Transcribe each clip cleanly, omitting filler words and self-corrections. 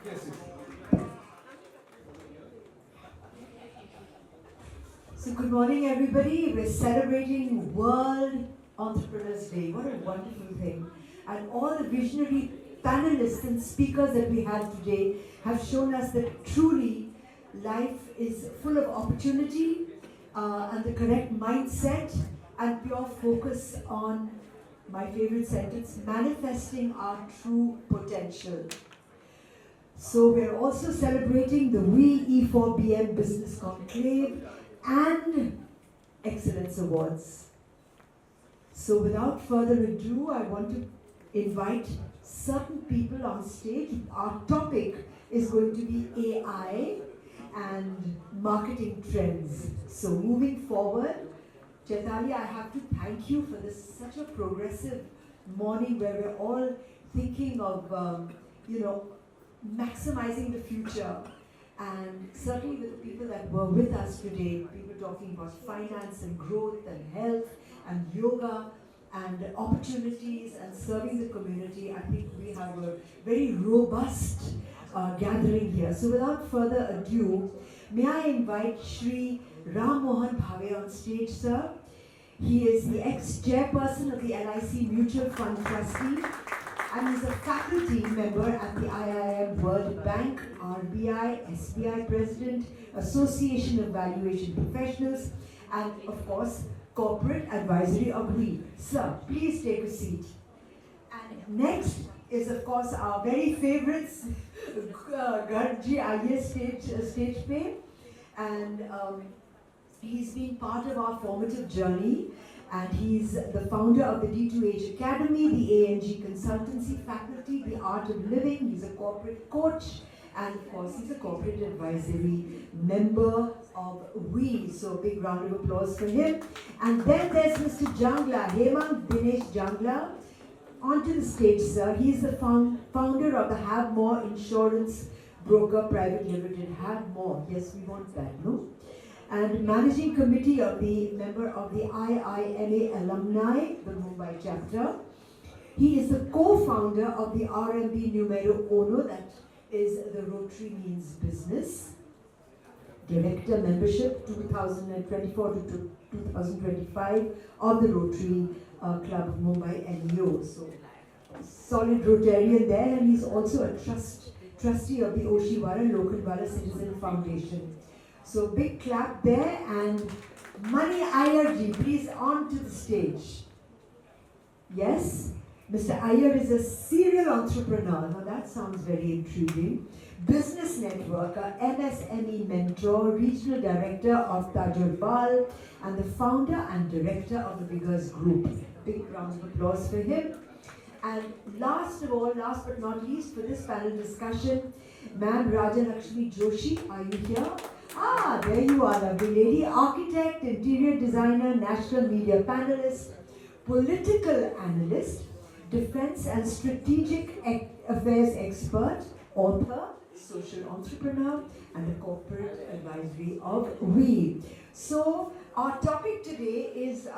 Yes, So good morning everybody. We're celebrating World Entrepreneurs Day. What a wonderful thing. And all the visionary panelists and speakers that we have today have shown us that truly life is full of opportunity and the correct mindset and pure focus on, my favorite sentence, manifesting our true potential. So we're also celebrating the WEE-E4BM Business Conclave and Excellence Awards. So without further ado, I want to invite certain people on stage. Our topic is going to be AI and marketing trends. So moving forward, Chaitanya, I have to thank you for this such a progressive morning where we're all thinking of, maximizing the future. And certainly with the people that were with us today, people talking about finance and growth and health and yoga and opportunities and serving the community, I think we have a very robust gathering here. So without further ado, may I invite Shri Rammohan Bhave on stage, sir. He is the ex-chairperson of the LIC Mutual Fund Trustee, and he's a faculty member at the IIM World Bank, RBI, SBI President, Association of Valuation Professionals, and of course, Corporate Advisory of WEE. Sir, please take a seat. And next is of course our very favorites, Garg Iyer stage pay, and he's been part of our formative journey. And he's the founder of the D2H Academy, the ANG Consultancy Faculty, the Art of Living. He's a corporate coach, and of course, he's a corporate advisory member of WEE. So, a big round of applause for him. And then there's Mr. JANGLA, HEMANG DINESH JANGLA. Onto the stage, sir. He's the founder of the Havmore Insurance Broker Private Limited. Havmore, yes, we want that, no? And managing committee of the member of the IIMA Alumni, the Mumbai chapter. He is the co-founder of the RMB Numero Ono, that is the Rotary Means Business. Director membership 2024 to 2025 of the Rotary Club Mumbai NEO. So solid Rotarian there, and he's also a trustee of the Oshiwara Lokhandwala Citizen Foundation. So big clap there, and MMani Iyer ji, please on to the stage. Yes, Mr. Iyer is a serial entrepreneur. Now that sounds very intriguing. Business networker, MSME mentor, regional director of Tajurbal, and the founder and director of the Vigours group. Big round of applause for him. And last but not least, for this panel discussion, Ma'am Rajalakshmi Joshi, are you here? Ah, there you are, lovely lady. Architect, interior designer, national media panelist, political analyst, defense and strategic affairs expert, author, social entrepreneur, and a corporate advisory of WEE. So, our topic today is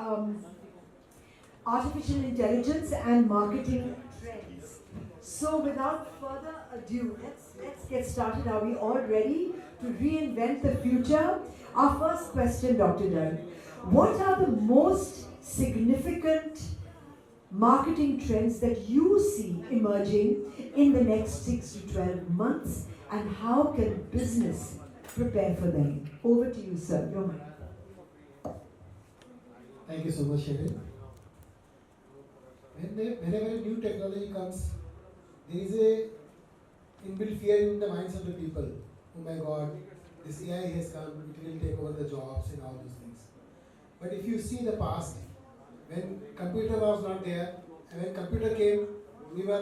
artificial intelligence and marketing trends. So, without further ado, let's get started. Are we all ready to reinvent the future? Our first question, Dr. Anil. What are the most significant marketing trends that you see emerging in the next 6 to 12 months, and how can business prepare for them? Over to you, sir. Your mic. Thank you so much, Shri. Whenever a new technology comes, there is a inbuilt fear in the minds of the people. Oh my God, this AI has come, it will take over the jobs and all those things. But if you see the past, when computer was not there, and when computer came, we were,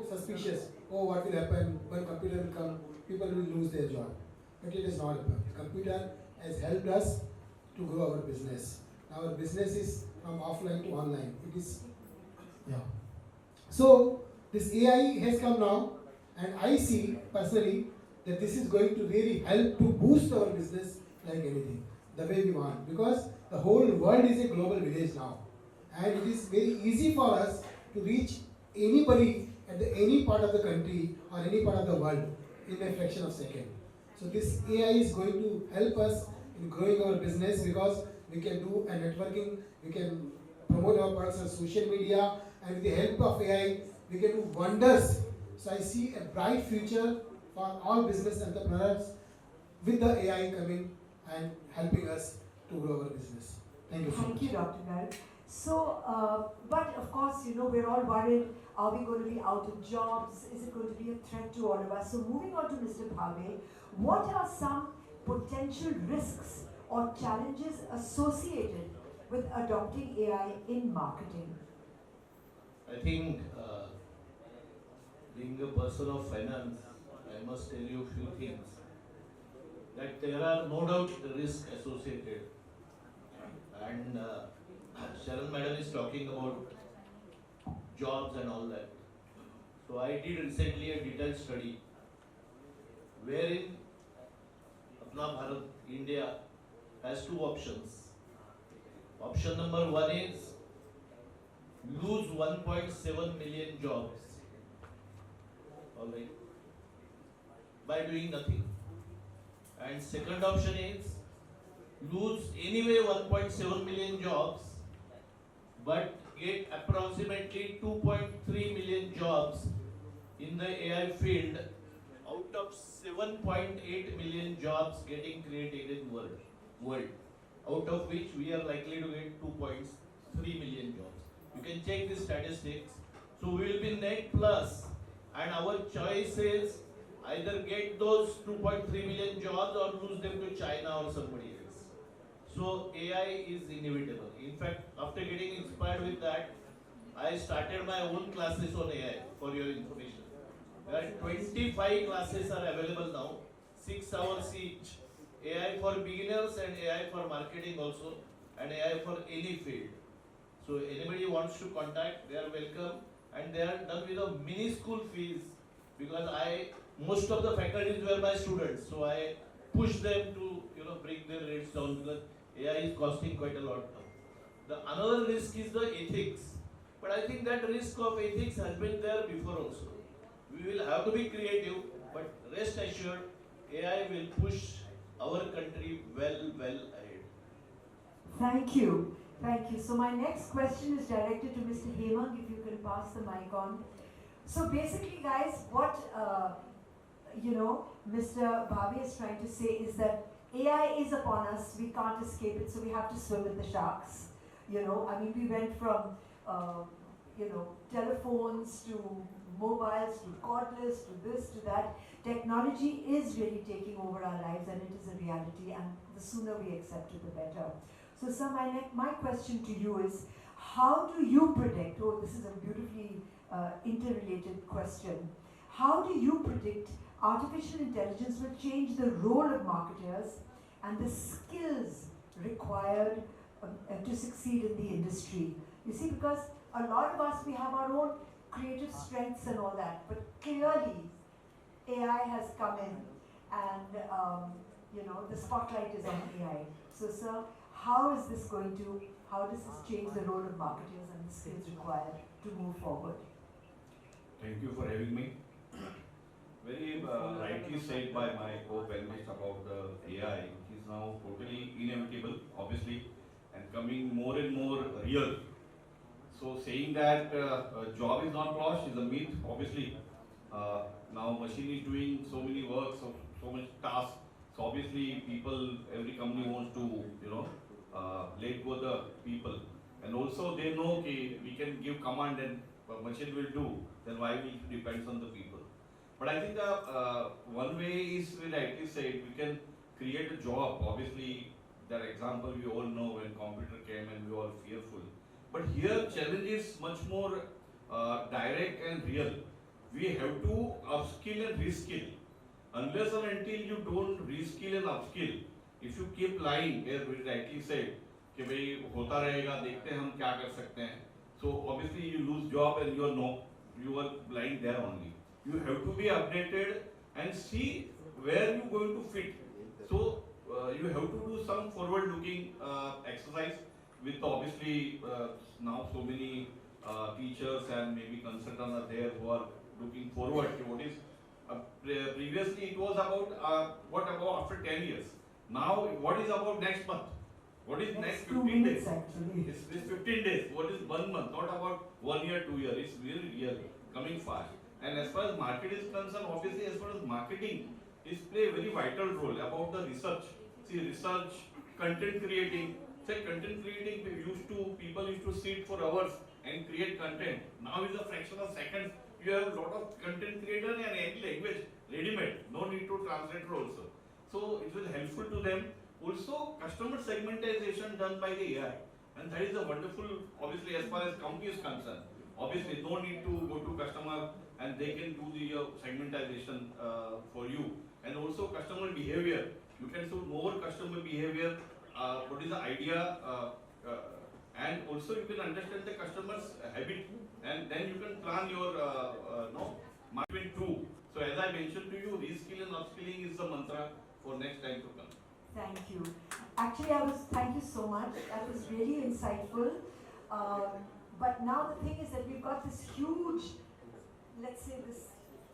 suspicious. Oh, what will happen when computer will come? People will lose their job. But it is not happened. Computer has helped us to grow our business. Our business is from offline to online. It is, So this AI has come now, and I see personally that this is going to really help to boost our business like anything, the way we want. Because the whole world is a global village now. And it is very easy for us to reach anybody at any part of the country or any part of the world in a fraction of a second. So this AI is going to help us in growing our business because we can do a networking, we can promote our products on social media, and with the help of AI, we can do wonders. So I see a bright future for all business entrepreneurs with the AI coming and helping us to grow our business. Thank you so much. Thank you, Dr. Garg. So, but of course, you know, we're all worried, are we going to be out of jobs? Is it going to be a threat to all of us? So moving on to Mr. Bhave, what are some potential risks or challenges associated with adopting AI in marketing? I think being a person of finance, I must tell you a few things. That there are no doubt risks associated. And Sharon Madam is talking about jobs and all that. So I did recently a detailed study wherein Apna Bharat, India, has two options. Option number one is lose 1.7 million jobs, alright, by doing nothing. And second option is lose anyway 1.7 million jobs, but get approximately 2.3 million jobs in the AI field out of 7.8 million jobs getting created in world, out of which we are likely to get 2.3 million jobs. You can check the statistics. So we will be net plus, and our choice is either get those 2.3 million jobs or lose them to China or somebody else. So AI is inevitable. In fact, after getting inspired with that, I started my own classes on AI, for your information. There are 25 classes are available now, 6 hours each. AI for beginners and AI for marketing also, and AI for any field. So anybody wants to contact, they are welcome, and they are done with a minuscule fees, because most of the faculties were my students, so I push them to bring their rates down, because AI is costing quite a lot now. The another risk is the ethics, but I think that risk of ethics has been there before also. We will have to be creative, but rest assured, AI will push our country well ahead. Thank you. Thank you. So my next question is directed to Mr. HEMANG, if you can pass the mic on. So basically, guys, what Mr. Bhave is trying to say is that AI is upon us. We can't escape it, so we have to swim with the sharks. We went from telephones to mobiles to cordless to this to that. Technology is really taking over our lives, and it is a reality. And the sooner we accept it, the better. So, sir, my question to you is, how do you predict? Oh, this is a beautifully interrelated question. How do you predict artificial intelligence will change the role of marketers and the skills required to succeed in the industry? You see, because a lot of us, we have our own creative strengths and all that, but clearly AI has come in, and the spotlight is on AI. So, sir, how does this change the role of marketers and the skills required to move forward? Thank you for having me. Very rightly said by my co-panelist about the AI, which is now totally inevitable, obviously, and coming more and more real. So saying that a job is not lost is a myth, obviously. Now machine is doing so many work, so much tasks. So obviously every company wants to, let go the people. And also they know we can give command and machine will do, then why we depends on the people. But I think one way is, we rightly said, we can create a job. Obviously, that example we all know when computer came and we were all fearful. But here challenge is much more direct and real. We have to upskill and reskill. Unless and until you don't reskill and upskill, if you keep lying, as we rightly said, कि भाई होता रहेगा, देखते हैं हम क्या कर सकते हैं. So obviously you lose job and you are lying there only. You have to be updated and see where you going to fit. So you have to do some forward-looking exercise with obviously now so many teachers and maybe consultants are there who are looking forward to what is Previously it was about what about after 10 years. Now what is about next month? What is next 15 days? Actually. It's 15 days. What is 1 month? Not about 1 year, 2 years. It's really real, coming fast. And as far as market is concerned, obviously as far as marketing is play a very vital role about the research. See, research, content creating. Say content creating, people used to sit for hours and create content. Now is a fraction of seconds. You have a lot of content creator and any language ready-made. No need to translate also. So it was helpful to them. Also, customer segmentation done by the AI, and that is a wonderful. Obviously, as far as company is concerned, obviously no need to go to customer, and they can do the segmentation for you. And also customer behavior. You can show more customer behavior. What is the idea? And also you can understand the customer's habit, and then you can plan your marketing too. So as I mentioned to you, reskill and upskilling is the mantra for next time to come. Thank you. Actually, thank you so much. That was really insightful. But now the thing is that we've got this huge, let's say, this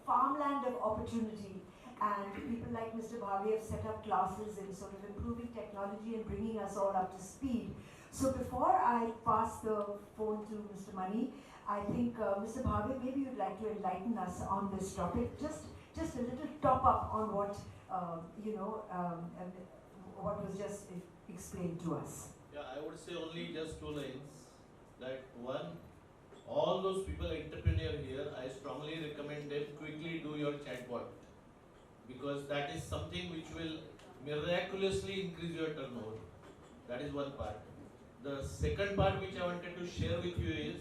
farmland of opportunity, and people like Mr. Bhave have set up classes in sort of improving technology and bringing us all up to speed. So before I pass the phone to Mr. Mani, I think Mr. Bhave, maybe you'd like to enlighten us on this topic. Just a little top up on what what was just explained to us. Yeah, I would say only just 2 lines. That one, all those people entrepreneur here, I strongly recommend them quickly do your chatbot, because that is something which will miraculously increase your turnover. That is one part. The second part which I wanted to share with you is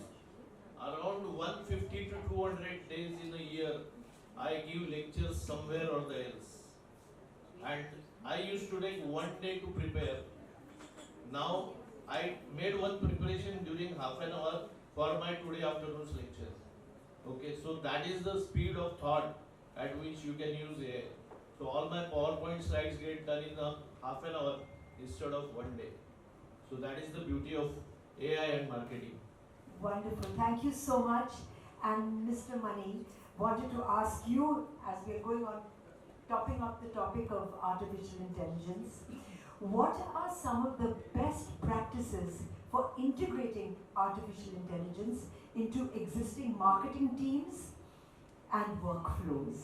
around 150 to 200 days in a year, I give lectures somewhere or the else. And I used to take 1 day to prepare. Now I made one preparation during half an hour for my today afternoon's lecture. Okay, so that is the speed of thought at which you can use AI. So all my PowerPoint slides get done in half an hour instead of 1 day. So that is the beauty of AI and marketing. Wonderful. Thank you so much. And Mr. Mani, wanted to ask you, as we are going on, topping up the topic of artificial intelligence, what are some of the best practices for integrating artificial intelligence into existing marketing teams and workflows?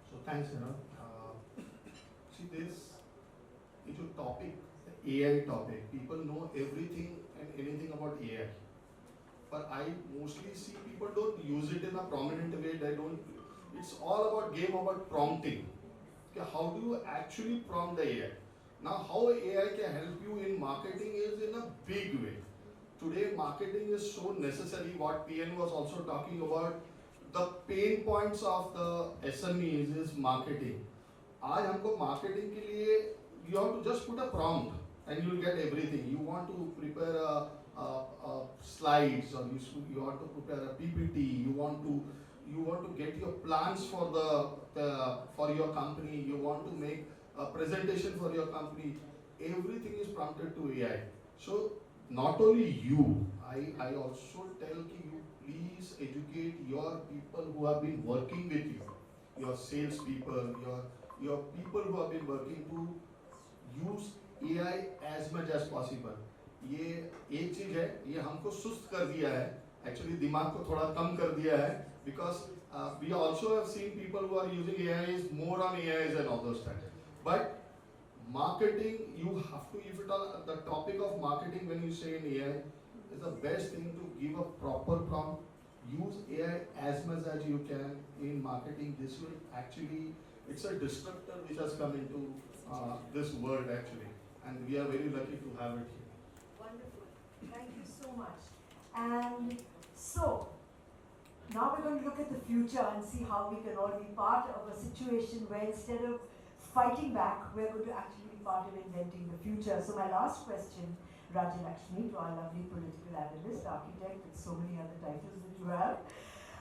So thanks, see this is a topic, the AI topic. People know everything and anything about AI. But I mostly see people don't use it in a prominent way. It's all about game about prompting. Okay, how do you actually prompt the AI? Now, how AI can help you in marketing is in a big way. Today, marketing is so necessary. What PN was also talking about, the pain points of the SMEs is marketing. आज हमको marketing के लिए you have to just put a prompt and you will get everything. You want to prepare slides, or you want to prepare a PPT. You want to get your plans for for your company. You want to make a presentation for your company. Everything is prompted to AI. So not only you, I also tell you, please educate your people who have been working with you, your sales people, your people who have been working to use AI as much as possible. ये एक चीज है, ये हमको सुस्त कर दिया है, actually दिमाग को थोड़ा कम कर दिया है, because we also have seen people who are using AIs more on AIs and all those things. But marketing, you have to, if it all, the topic of marketing when you say in AI, is the best thing to give a proper prompt. Use AI as much as you can in marketing. This will actually, it's a disruptor which has come into this world actually, and we are very lucky to have it here. Wonderful. Thank you so much. And so, now we're going to look at the future and see how we can all be part of a situation where instead of fighting back, we're going to actually be part of inventing the future. So my last question, Rajalakshmi, to our lovely political analyst, architect, and so many other titles that you have.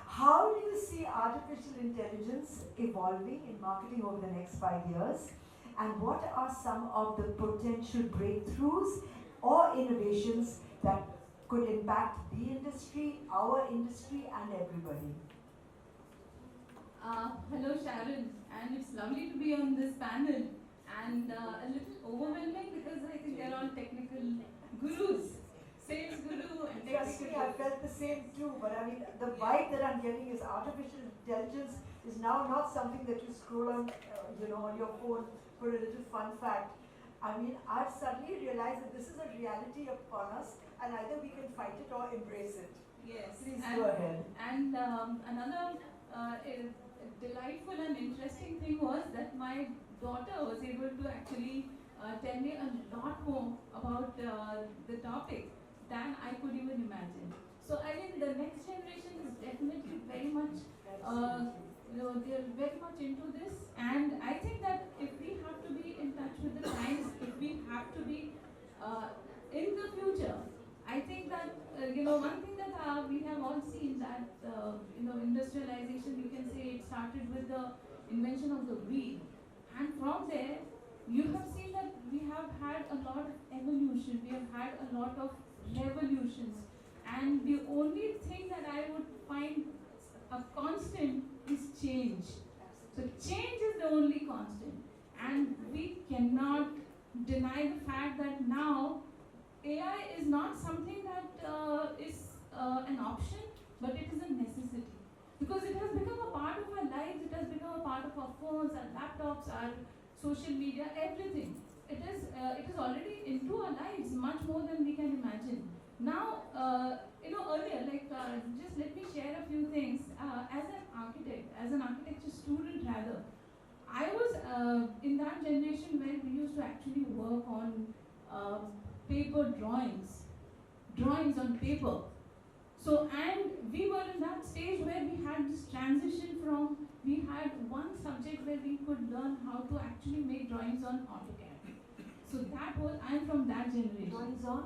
How do you see artificial intelligence evolving in marketing over the next 5 years? And what are some of the potential breakthroughs or innovations that could impact the industry, our industry, and everybody? Hello Sharon, and it's lovely to be on this panel, and a little overwhelming because I think they're all technical gurus, sales guru and Trust me, technical I guru. felt the same too, but I mean, the vibe that I'm getting is artificial intelligence is now not something that you scroll on, on your phone for a little fun fact. I mean, I've suddenly realized that this is a reality upon us, and either we can fight it or embrace it. Yes, Please and, go ahead. And another delightful and interesting thing was that my daughter was able to actually tell me a lot more about the topic than I could even imagine. So I mean, the next generation is definitely very much, they're very much into this, and I think that if we have to be in touch with the times, if we have to be in the future, I think that one thing that we have all seen that industrialization, you can say it started with the invention of the wheel, and from there you have seen that we have had a lot of evolution, we have had a lot of revolutions, and the only thing that I would find a constant is change. So change is the only constant, and we cannot deny the fact that now AI is not something that is an option, but it is a necessity. Because it has become a part of our lives, it has become a part of our phones, our laptops, our social media, everything. It is already into our lives much more than we can imagine. Now, earlier, just let me share a few things. As an architecture student rather, I was in that generation where we used to actually work on paper drawings on paper. So, and we were in that stage where we had this transition from, we had one subject where we could learn how to actually make drawings on AutoCAD. So that was, I'm from that generation. Drawings on?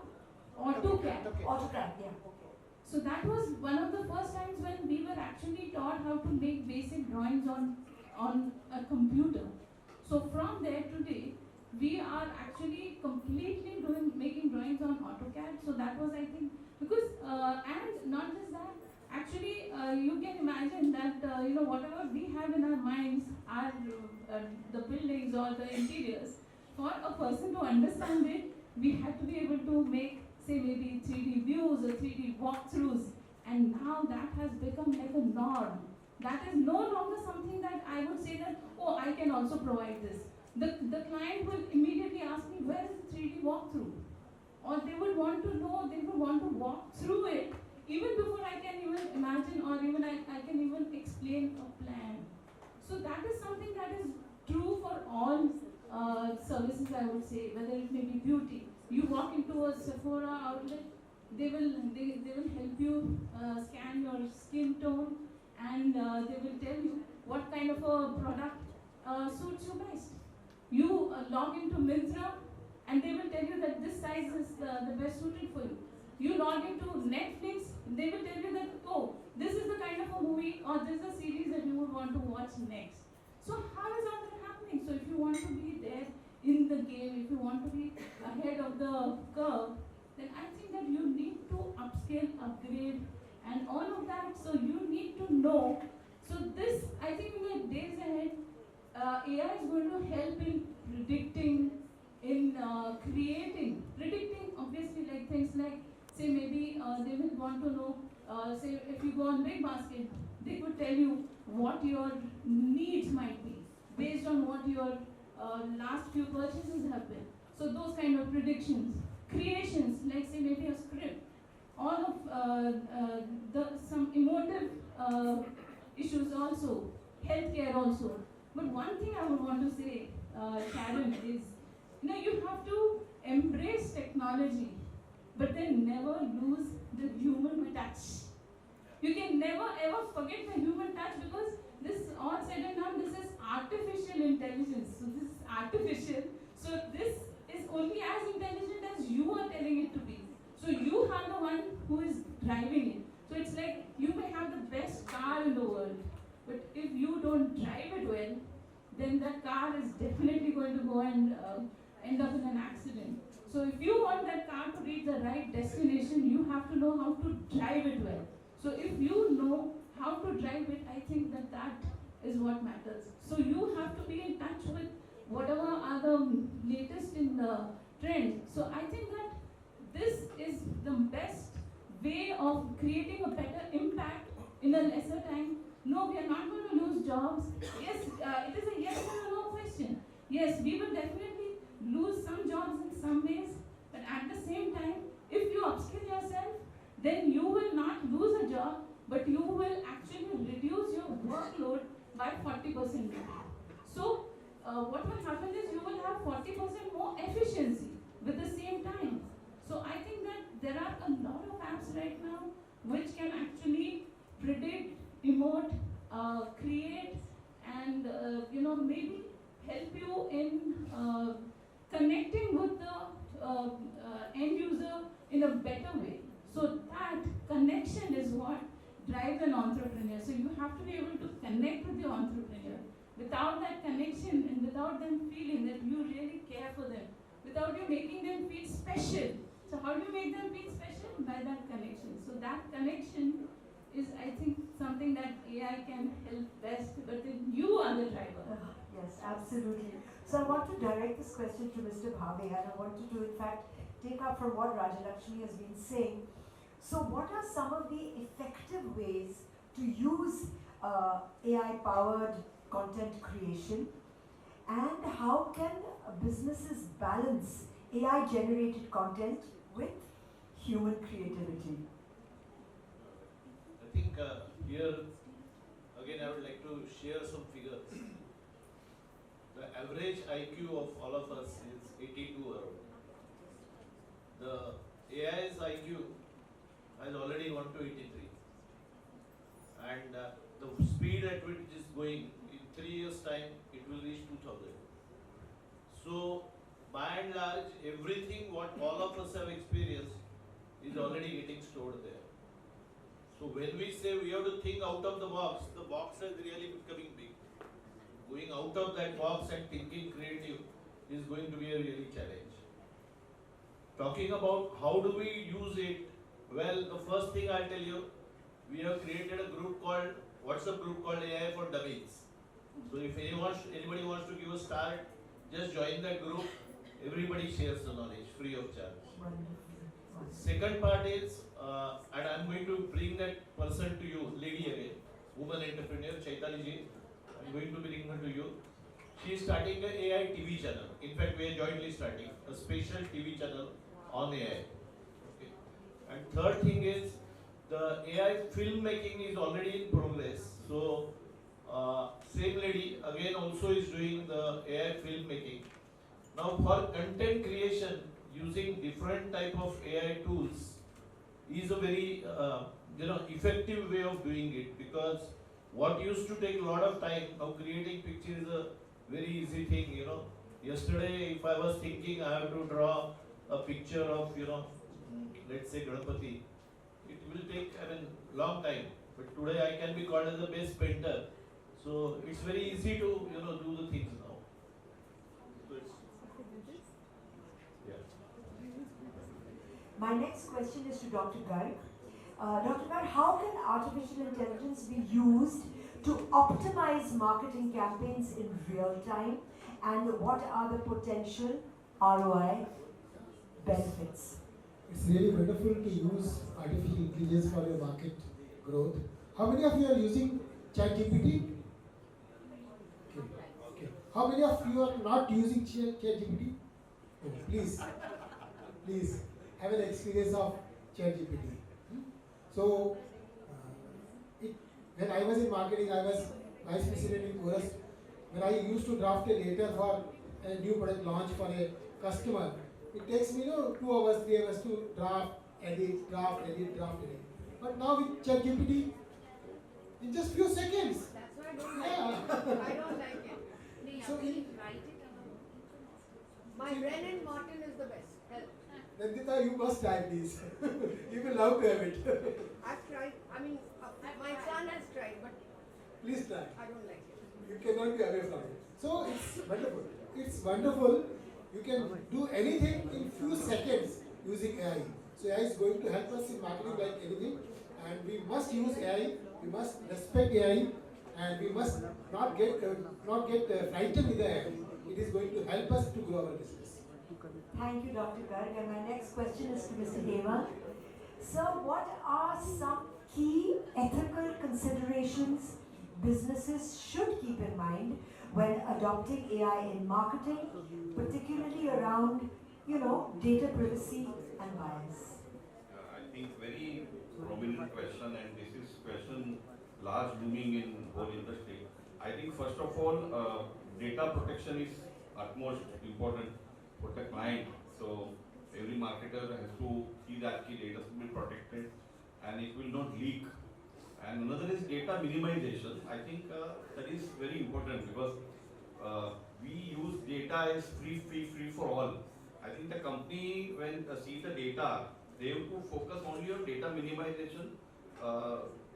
AutoCAD. AutoCAD, yeah, okay. So that was one of the first times when we were actually taught how to make basic drawings on a computer. So from there today, we are actually completely making drawings on AutoCAD. So that was, I think, because, and not just that, actually you can imagine that, whatever we have in our minds are the buildings or the interiors. For a person to understand it, we had to be able to make, say, maybe 3D views or 3D walkthroughs. And now that has become like a norm. That is no longer something that I would say that, oh, I can also provide this. The client will immediately ask me, where is the 3D walkthrough? Or they would want to know, they would want to walk through it even before I can even imagine or even I can even explain a plan. So that is something that is true for all services, I would say, whether it may be beauty. You walk into a Sephora outlet, they will help you scan your skin tone, and they will tell you what kind of a product suits you best. You log into Myntra, and they will tell you that this size is the best suited for you. You log into Netflix, they will tell you that, oh, this is the kind of a movie or this is a series that you would want to watch next. So how is all that happening? So if you want to be there in the game, if you want to be ahead of the curve, then I think that you need to upscale, upgrade, and all of that. So you need to know. So this, I think in the days ahead, AI is going to help in predicting, in predicting obviously like things like, say maybe they will want to know, say if you go on Big Basket, they could tell you what your needs might be based on what your last few purchases have been. So those kind of predictions, creations, like say maybe a script, all of some emotive issues also, healthcare also. But one thing I would want to say, Sharon, is you have to embrace technology, but then never lose the human touch. You can never ever forget the human touch, because this, all said and done, this is artificial intelligence. So this is artificial. So this is only as intelligent as you are telling it to be. So you are the one who is driving it. So it's like you may have the best car in the world, but if you don't drive it well, then that car is definitely going to go and end up in an accident. So if you want that car to reach the right destination, you have to know how to drive it well. So if you know how to drive it, I think that is what matters. So you have to be in touch with whatever are the latest in the trend. So I think that this is the best way of creating a better impact in a lesser time. No, we are not going to lose jobs. Yes, it is a yes or a no question. Yes, we will definitely lose some jobs in some ways, but at the same time, if you upskill yourself, then you will not lose a job, but you will actually reduce your workload by 40%. So, what will happen is you will have 40% more efficiency with the same time. So, I think that there are a lot of apps right now which can actually predict, emote, create, and maybe help you in connecting with the end user in a better way. So that connection is what drives an entrepreneur. So you have to be able to connect with your entrepreneur. Without that connection and without them feeling that you really care for them, without you making them feel special. So how do you make them feel special? By that connection. So that connection is, I think, something that AI can help best, but then you are the driver. Yes, absolutely. So I want to direct this question to Mr. Bhave, and I want to, in fact, take up from what Rajalakshmi has been saying. So what are some of the effective ways to use AI-powered content creation, and how can businesses balance AI-generated content with human creativity? I think here, again, I would like to share some figures. The average IQ of all of us is 82 around. The AI's IQ has already gone to 83. And the speed at which it is going, in 3 years' time, it will reach 2000. So, by and large, everything what all of us have experienced is already getting stored there. So when we say we have to think out of the box is really becoming big. Going out of that box and thinking creative is going to be a really challenge. Talking about how do we use it, well, the first thing I'll tell you, we have created a group called, WhatsApp group called AI for Dummies. So if anybody wants to give a start, just join that group. Everybody shares the knowledge free of charge. Second part is, and I'm going to bring that person to you, lady again, woman entrepreneur, Chaitali ji. I'm going to bring her to you. She is starting an AI TV channel. In fact, we are jointly starting a special TV channel on AI. Okay. And third thing is, the AI filmmaking is already in progress. So, same lady again also is doing the AI filmmaking. Now, for content creation, using different type of AI tools is a very effective way of doing it, because what used to take a lot of time, now creating picture is a very easy thing. Yesterday if I was thinking I have to draw a picture of let's say Ganapati, it will take long time, but today I can be called as the best painter. So it's very easy to do the things now. So it's, yeah. My next question is to Dr. Garg. Dr. Garg, how can artificial intelligence be used to optimize marketing campaigns in real time, and what are the potential ROI benefits? It's really wonderful to use artificial intelligence for your market growth. How many of you are using ChatGPT? Okay. How many of you are not using ChatGPT? Oh, please have an experience of ChatGPT. So, when I was in marketing, I was vice president in Chorus. When I used to draft a letter for a new product launch for a customer, it takes me 2 hours, 3 hours to draft, edit. But now with ChatGPT, in just few seconds. That's why I don't like it. I don't like it. So write it. My Bren and Martin is the best. Help. Nandita, you must try this. You will love to have it. I've tried. My son has tried, but Please try. I don't like it. You cannot be away from it. So it's wonderful. It's wonderful. You can do anything in few seconds using AI. So AI is going to help us in marketing like anything, and we must use AI. We must respect AI, and we must not get frightened with the AI. It is going to help us to grow our business. Thank you, Dr. Garg. And my next question is to Mr. HEMANG. Sir, what are some key ethical considerations businesses should keep in mind when adopting AI in marketing, particularly around, data privacy and bias? I think very prominent question, and this is question large looming in whole industry. I think first of all, data protection is utmost important for the client. So every marketer has to see that the data will be protected and it will not leak. And another is data minimization. I think that is very important because we use data as free for all. I think the company when see the data, they have to focus only on data minimization.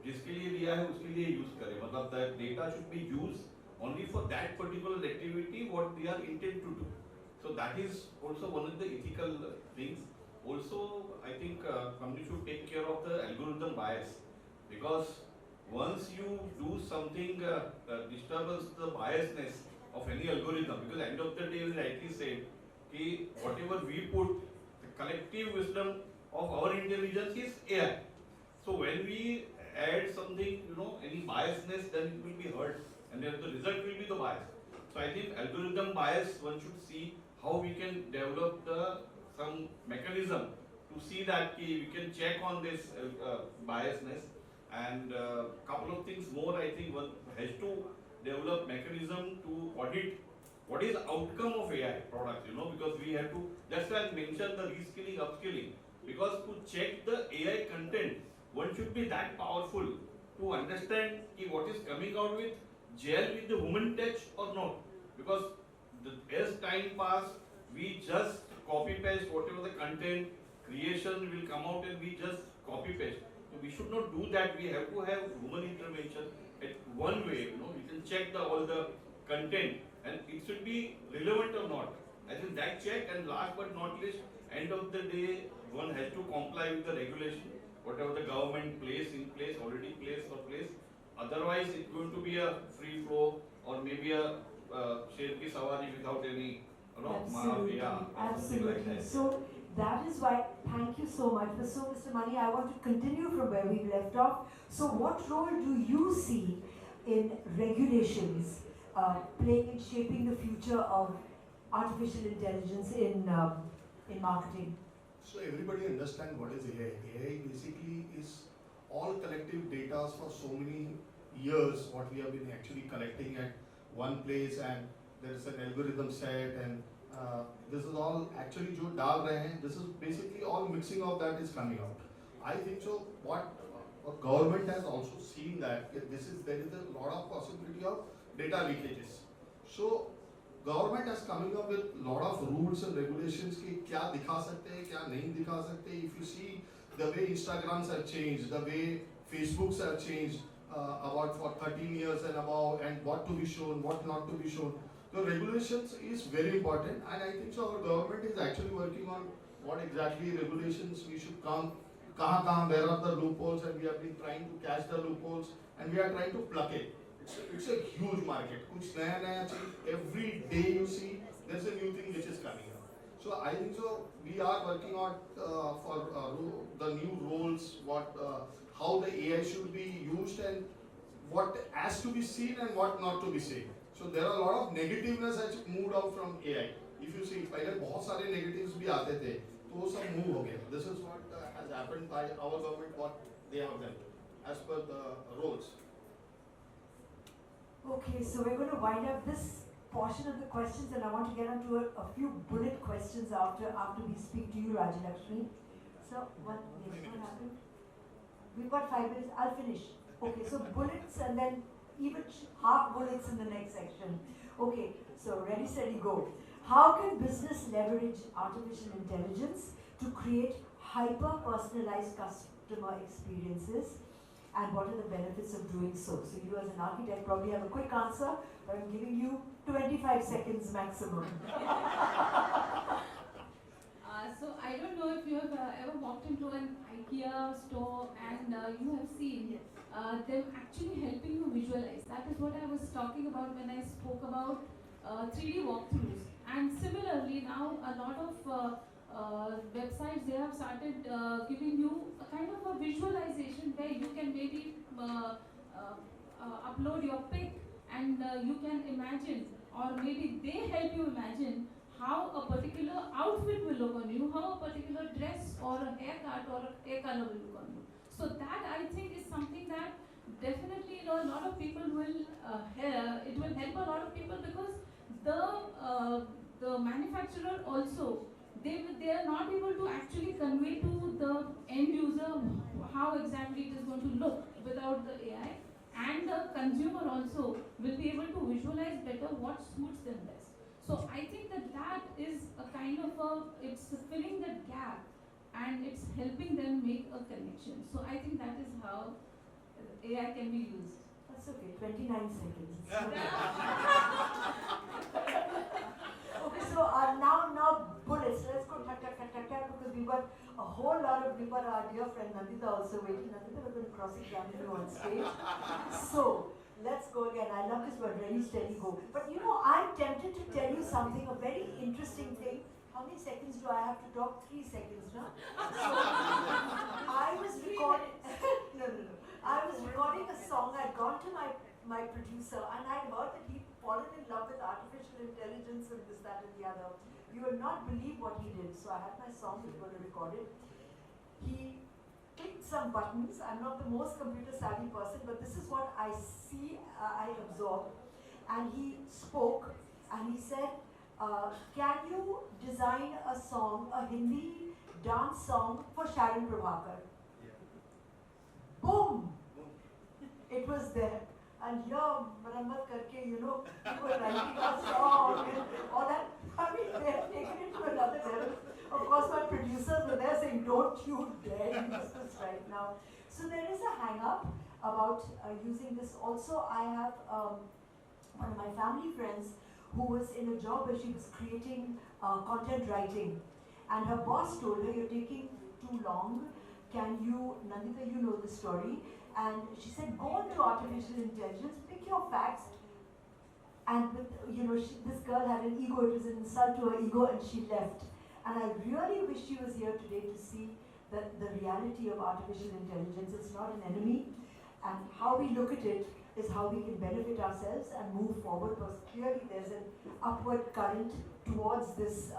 जिसके लिए दिया है उसके लिए use करें. मतलब the data should be used only for that particular activity what they are intent to do. So that is also one of the ethical things. Also, I think company should take care of the algorithm bias, because once you do something disturbs the biasness of any algorithm, because end of the day, we rightly said, कि whatever we put, the collective wisdom of our intelligence is AI. So when we add something, any biasness, then it will be hurt, and then the result will be the bias. So I think algorithm bias, one should see how we can develop some mechanism to see that we can check on this biasness. And couple of things more, I think one has to develop mechanism to audit what is the outcome of AI products, because we have to, that's why I mentioned the reskilling, upskilling, because to check the AI content, one should be that powerful to understand what is coming out with gel with the human touch or not. Because as time passes, we just copy paste whatever the content creation will come out and we just copy paste. So we should not do that. We have to have human intervention at one way. We can check all the content and it should be relevant or not. I think that check, and last but not least, end of the day, one has to comply with the regulation, whatever the government already placed or placed. Otherwise, it's going to be a free flow or maybe a sher ki sawari without any, Absolutely, absolutely. Like so that is why, thank you so much. So Mr. Mani, I want to continue from where we left off. So what role do you see in regulations playing in shaping the future of artificial intelligence in marketing? So everybody understand what is AI. AI basically is all collective data for so many years what we have been actually collecting at one place, and there is an algorithm set, and this is all actually jo dal rahe hain, this is basically all mixing of that is coming out. I think so what government has also seen that there is a lot of possibility of data leakages. So government has coming up with lot of rules and regulations कि क्या दिखा सकते हैं, क्या नहीं दिखा सकते. If you see the way Instagrams have changed, the way Facebooks have changed about for 13 years and above, and what to be shown, what not to be shown. The regulations is very important, and I think so our government is actually working on what exactly regulations we should come, where are the loopholes, and we have been trying to catch the loopholes, and we are trying to plug it. It's a huge market. कुछ नया चीज every day you see there's a new thing which is coming up. So I think so we are working on for the new roles, how the AI should be used and what has to be seen and what not to be seen. So there are a lot of negativeness has moved out from AI. If you see, पहले बहुत सारे negatives भी आते थे, तो वो सब move हो गया. This is what has happened by our government, what they have done as per the roles. Okay, so we're going to wind up this portion of the questions, and I want to get on to a few bullet questions after we speak to you, Rajalakshmi. So, what happened? We've got 5 minutes. I'll finish. Okay, so bullets and then even half bullets in the next section. Okay, so ready, steady, go. How can business leverage artificial intelligence to create hyper-personalized customer experiences? And what are the benefits of doing so? So you as an architect probably have a quick answer, but I'm giving you 25 seconds maximum. So I don't know if you have ever walked into an IKEA store and you have seen them actually helping you visualize. That is what I was talking about when I spoke about 3D walkthroughs. And similarly, now a lot of websites, they have started giving you a kind of a visualization where you can maybe upload your pic and you can imagine, or maybe they help you imagine how a particular outfit will look on you, how a particular dress or a haircut or a hair color will look on you. So that, I think, is something that definitely, a lot of people will hear. It will help a lot of people, because the manufacturer also, they are not able to actually convey to the end user how exactly it is going to look without the AI, and the consumer also will be able to visualize better what suits them best. So I think that is a kind of it's filling that gap, and it's helping them make a connection. So I think that is how AI can be used. That's okay, 29 seconds. Okay, so now bullets. Let's go tap, because we've got a whole lot of, we've got our dear friend Nandita also waiting. Nandita, we're going to cross-examine you on stage. So, let's go again. I love this word, ready, steady, go. But I'm tempted to tell you something, a very interesting thing. How many seconds do I have to talk? 3 seconds, no? So, I was recording, no. I was recording a song. I'd gone to my producer, and I'd heard that he'd fallen in love with artificial intelligence and this, that, and the other. You will not believe what he did. So I had my song, we were going to record it. He clicked some buttons. I'm not the most computer savvy person, but this is what I see, I absorb. And he spoke, and he said, can you design a song, a Hindi dance song for Sharon Prabhakar? Yeah. Boom! It was there. And here, Marammat karke, people writing a song and all that. I mean, they have taken it to another level. Of course, my producers were there saying, don't you dare use this right now. So there is a hang-up about using this. Also, I have one of my family friends who was in a job where she was creating content writing. And her boss told her, you're taking too long. Can you, Nandita, you know the story. And she said, go on to artificial intelligence, pick your facts. And with, this girl had an ego, it was an insult to her ego, and she left. And I really wish she was here today to see the reality of artificial intelligence. It's not an enemy. And how we look at it is how we can benefit ourselves and move forward, because clearly there's an upward current towards this,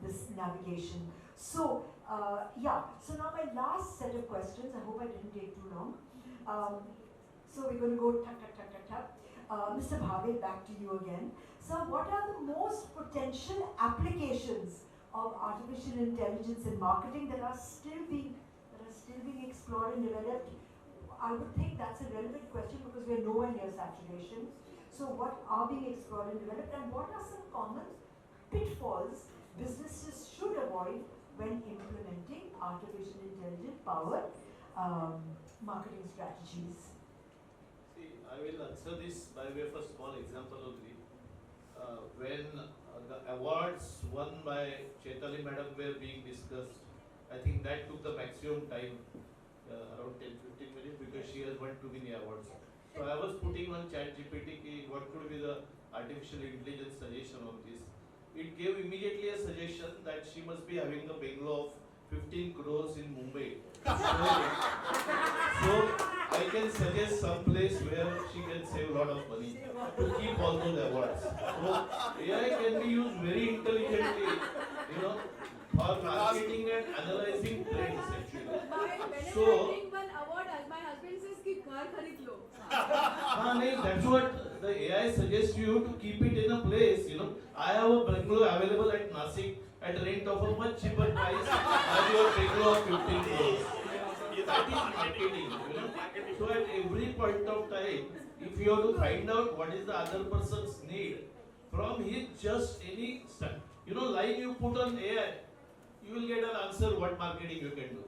this navigation. So, so now my last set of questions, I hope I didn't take too long. So we're going to go tap. Mr. Bhave, back to you again. So what are the most potential applications of artificial intelligence in marketing that are still being explored and developed? I would think that's a relevant question, because we're nowhere near saturation. So what are being explored and developed, and what are some common pitfalls businesses should avoid when implementing artificial intelligence powered marketing strategies? See, I will answer this by way of a small example only. When the awards won by Chaitali Madam were being discussed, I think that took the maximum time, around 10-15 minutes, because she has won too many awards. So I was putting on ChatGPT, what could be the artificial intelligence suggestion on this. It gave immediately a suggestion that she must be having a bungalow of 15 crores in Mumbai. So I can suggest some place where she can save a lot of money to keep all those awards. So AI can be used very intelligently, for marketing and analyzing trends actually. So one award, my husband says कि car खरीद लो. That's what the AI suggests you to keep it in a place. I have a bungalow available at Nasik at a rent of a much cheaper price than your bungalow of 15 crores. That is marketing. So at every point of time, if you have to find out what is the other person's need, from his just any line you put on AI, you will get an answer what marketing you can do.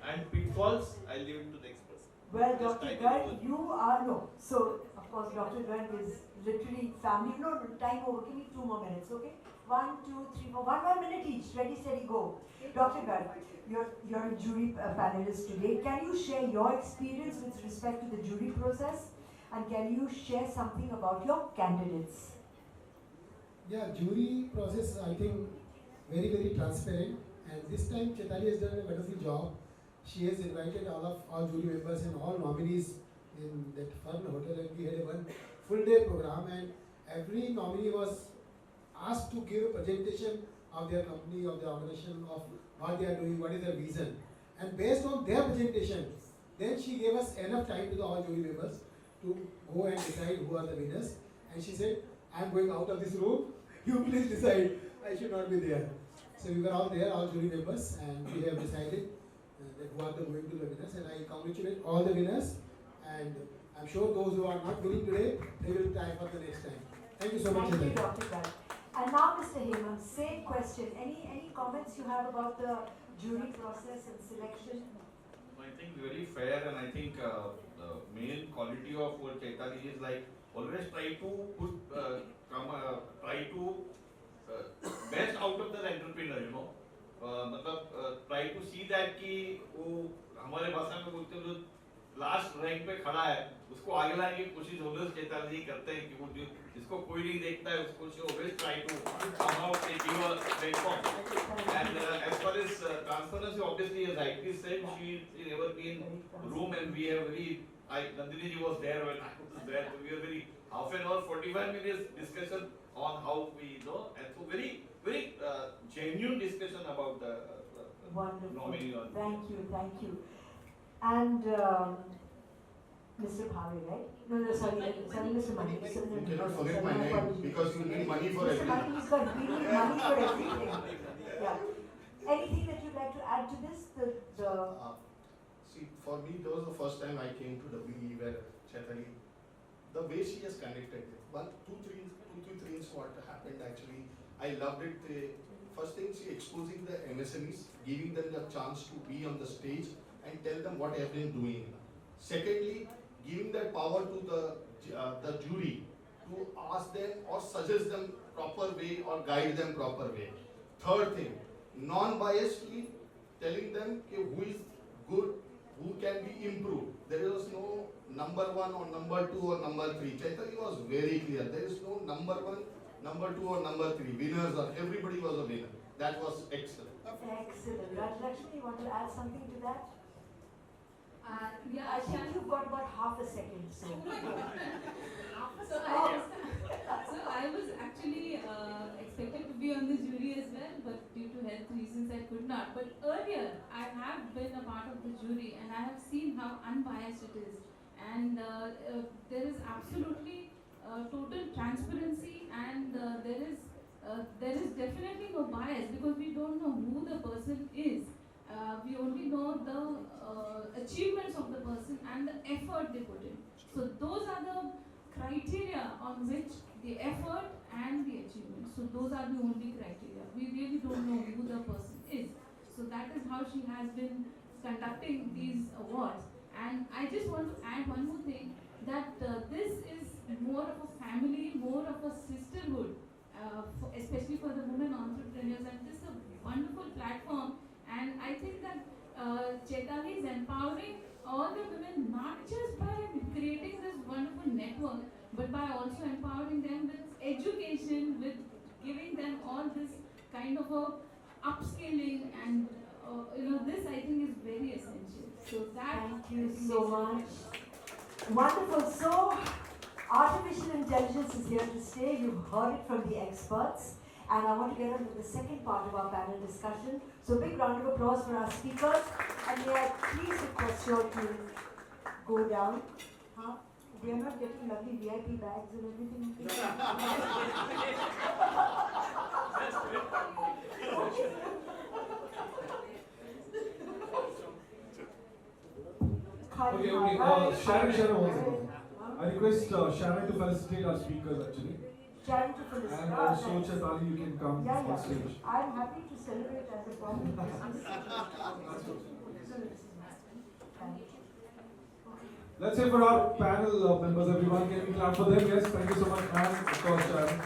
And pitfalls, I'll leave it to the next person. Well, Dr. Garg, you are no. So, of of course, Dr. Garg is literally family. No, time over. Give me 2 more minutes, okay? 1, 2, 3, 4. 1 minute each. Ready, steady, go. Dr. Garg, you're a jury panelist today. Can you share your experience with respect to the jury process? And can you share something about your candidates? Yeah, jury process, I think, very, very transparent. And this time, Chaitali has done a wonderful job. She has invited all jury members and all nominees in that fun hotel, and we had a one full day program, and every nominee was asked to give a presentation of their company, of their organization, of what they are doing, what is their vision. And based on their presentation, then she gave us enough time to the all jury members to go and decide who are the winners. And she said, I am going out of this room, you please decide, I should not be there. So we were all there, all jury members, and we have decided that who are going to the winners, and I congratulate all the winners, and I'm sure those who are not winning today, they will try for the next time. Thank you so much. Thank you, Dr. Garg. And now, Mr. HEMANG, same question. Any comments you have about the jury process and selection? I think very fair, and I think the main quality of what Chaitali is like always try to put best out of the entrepreneur, you know. मतलब try to see that कि वो हमारे भाषा में बोलते हैं जो last rank पे खड़ा है उसको आगे लाने की कोशिश ऑलवेज चैताली जी करते हैं कि वो जो जिसको कोई नहीं देखता है उसको she always try to somehow give a platform. And as far as transparency, obviously as rightly said, she never been room, and we have very Nandini ji was there when I was there, so we were very half an hour 45 minutes discussion on how we know, and so very genuine discussion about the nominee. Thank you. And Mr. Bhave, right? No, sorry, Mr. Mani. You cannot forget my name because you need money for Mr. everything. Mani, he's got really money for everything. Yeah. Anything that you'd like to add to this? See, for me, that was the first time I came to the WEE where Chaitali, the way she has conducted it, 1, 2, 3 things what happened actually, I loved it. The first thing, she exposing the MSMEs, giving them the chance to be on the stage and tell them what they have been doing. Secondly, giving that power to the jury to ask them or suggest them proper way or guide them proper way. Third thing, non-biasedly telling them who is good, who can be improved. There was no number 1 or number 2 or number 3. Chaitanya was very clear. There is no number 1, number 2 or number 3. Winners are, everybody was a winner. That was excellent. Excellent. Rajalakshmi, you want to add something to that? Yeah, I think you've got about half a second. So I was actually expected to be on the jury as well, but due to health reasons I could not. But earlier I have been a part of the jury, and I have seen how unbiased it is, and there is absolutely total transparency, and there is definitely no bias because we don't know who the person is. We only know the achievements of the person and the effort they put in. So those are the criteria on which the effort and the achievement. So those are the only criteria. We really don't know who the person is. So that is how she has been conducting these awards. And I just want to add one more thing, that this is more of a family, more of a sisterhood, especially for the women entrepreneurs. And this is a wonderful platform. And I think that Chaitanya is empowering all the women, not just by creating this wonderful network, but by also empowering them with education, with giving them all this kind of a upscaling, and this I think is very essential. So that thank you so much. Wonderful. So artificial intelligence is here to stay. You've heard it from the experts. And I want to get on to the second part of our panel discussion. So big round of applause for our speakers. And may I please request you all to go down. Huh? They are not getting lovely VIP bags and everything. Okay. Sharon wants to go. I request Sharon to felicitate our speakers actually. Sharon to felicitate. And also Chaitanya, you can come on stage. I'm happy to celebrate as a part of this. Let's say for our panel members, everyone, can we clap for them? Yes, thank you so much, and of course, Sharon.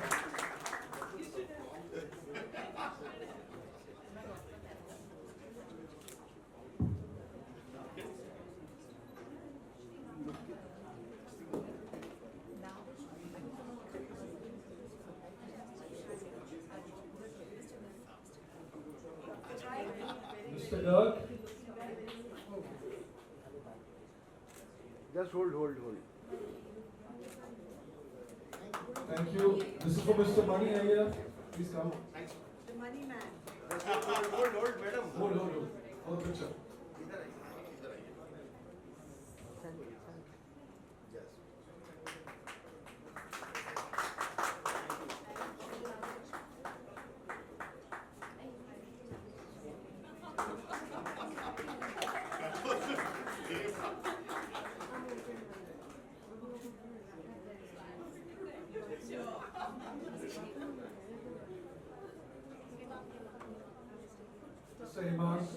Mr. Garg. Just hold. Thank you. This is for Mr. Mani Iyer. Please come. The money man. Hold, madam. Hold. Hold the picture. Mr. HEMANG.